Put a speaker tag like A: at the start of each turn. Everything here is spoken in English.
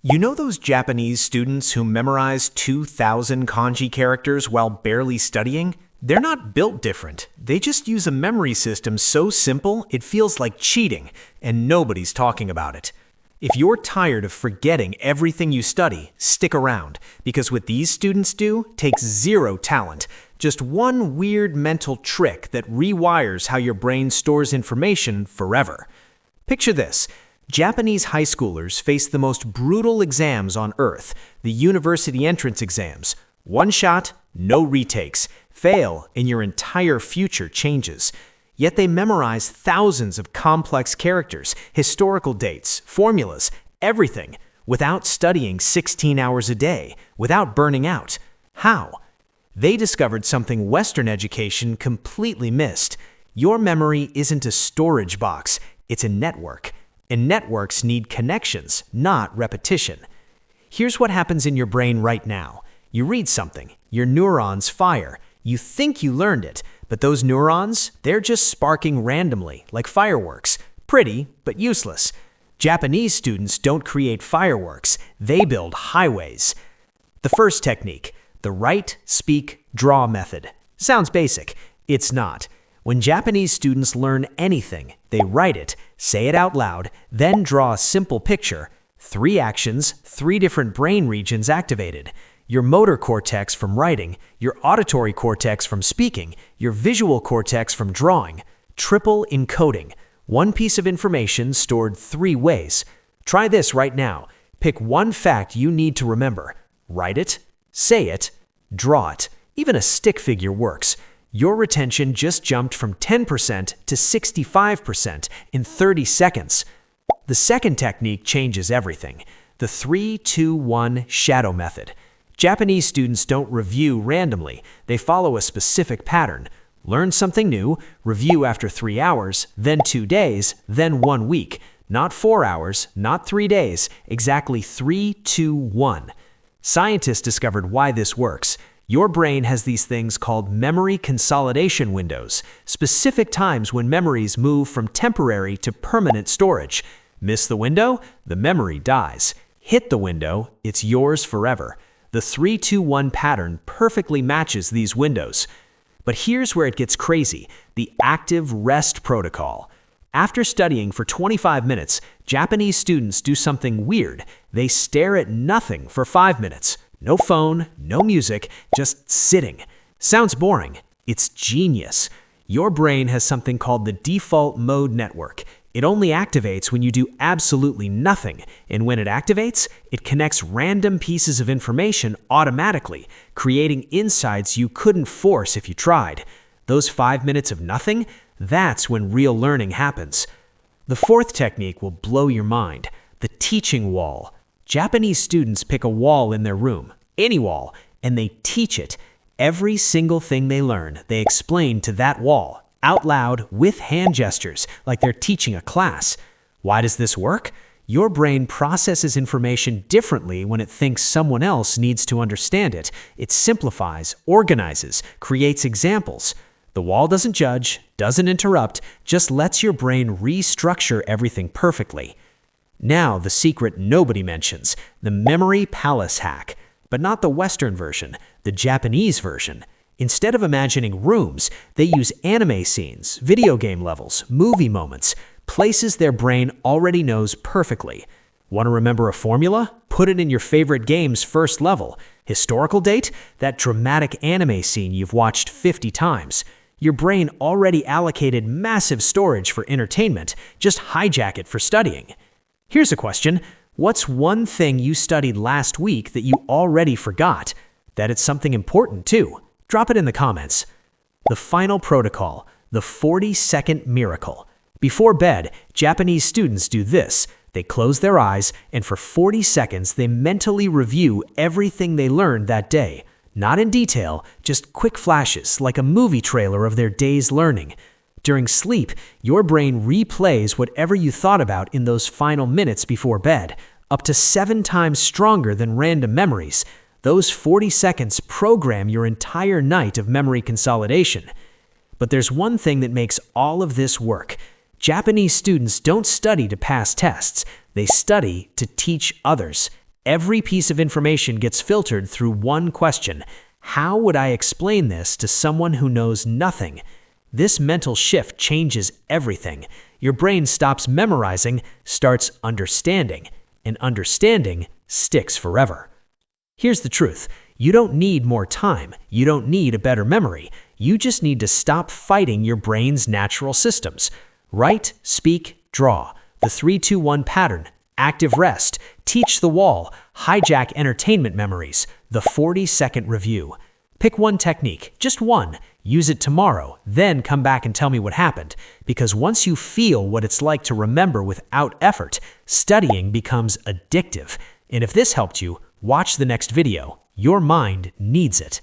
A: You know those Japanese students who memorize 2,000 kanji characters while barely studying? They're not built different. They just use a memory system so simple it feels like cheating, and nobody's talking about it. If you're tired of forgetting everything you study, stick around, because what these students do takes zero talent, just one weird mental trick that rewires how your brain stores information forever. Picture this. Japanese high schoolers face the most brutal exams on Earth, the university entrance exams. One shot, no retakes. Fail, and your entire future changes. Yet they memorize thousands of complex characters, historical dates, formulas, everything, without studying 16 hours a day, without burning out. How? They discovered something Western education completely missed. Your memory isn't a storage box, it's a network. And networks need connections, not repetition. Here's what happens in your brain right now. You read something, your neurons fire. You think you learned it, but those neurons, they're just sparking randomly, like fireworks. Pretty, but useless. Japanese students don't create fireworks, they build highways. The first technique, the write, speak, draw method. Sounds basic. It's not. When Japanese students learn anything, they write it, say it out loud, then draw a simple picture. 3 actions, 3 different brain regions activated. Your motor cortex from writing, your auditory cortex from speaking, your visual cortex from drawing. Triple encoding. One piece of information stored 3 ways. Try this right now. Pick one fact you need to remember. Write it, say it, draw it. Even a stick figure works. Your retention just jumped from 10% to 65% in 30 seconds. The second technique changes everything. The 3-2-1 shadow method. Japanese students don't review randomly. They follow a specific pattern. Learn something new, review after 3 hours, then 2 days, then 1 week. Not 4 hours, not 3 days, exactly 3-2-1. Scientists discovered why this works. Your brain has these things called memory consolidation windows, specific times when memories move from temporary to permanent storage. Miss the window, the memory dies. Hit the window, it's yours forever. The 3-2-1 pattern perfectly matches these windows. But here's where it gets crazy, the active rest protocol. After studying for 25 minutes, Japanese students do something weird. They stare at nothing for 5 minutes. No phone, no music, just sitting. Sounds boring. It's genius. Your brain has something called the default mode network. It only activates when you do absolutely nothing, and when it activates, it connects random pieces of information automatically, creating insights you couldn't force if you tried. Those 5 minutes of nothing, that's when real learning happens. The fourth technique will blow your mind, the teaching wall. Japanese students pick a wall in their room, any wall, and they teach it. Every single thing they learn, they explain to that wall, out loud, with hand gestures, like they're teaching a class. Why does this work? Your brain processes information differently when it thinks someone else needs to understand it. It simplifies, organizes, creates examples. The wall doesn't judge, doesn't interrupt, just lets your brain restructure everything perfectly. Now, the secret nobody mentions, the memory palace hack. But not the Western version, the Japanese version. Instead of imagining rooms, they use anime scenes, video game levels, movie moments, places their brain already knows perfectly. Want to remember a formula? Put it in your favorite game's first level. Historical date? That dramatic anime scene you've watched 50 times. Your brain already allocated massive storage for entertainment. Just hijack it for studying. Here's a question. What's one thing you studied last week that you already forgot? That it's something important too. Drop it in the comments. The final protocol, the 40-second miracle. Before bed, Japanese students do this. They close their eyes, and for 40 seconds, they mentally review everything they learned that day. Not in detail, just quick flashes, like a movie trailer of their day's learning. During sleep, your brain replays whatever you thought about in those final minutes before bed, up to 7 times stronger than random memories. Those 40 seconds program your entire night of memory consolidation. But there's one thing that makes all of this work. Japanese students don't study to pass tests. They study to teach others.
B: Every piece of information gets filtered through one question. How would I explain this to someone who knows nothing? This mental shift changes everything. Your brain stops memorizing, starts understanding, and understanding sticks forever. Here's the truth. You don't need more time. You don't need a better memory. You just need to stop fighting your brain's natural systems. Write, speak, draw. The 3-2-1 pattern. Active rest. Teach the wall. Hijack entertainment memories. The 40-second review. Pick one technique, just one. Use it tomorrow, then come back and tell me what happened. Because once you feel what it's like to remember without effort, studying becomes addictive. And if this helped you, watch the next video. Your mind needs it.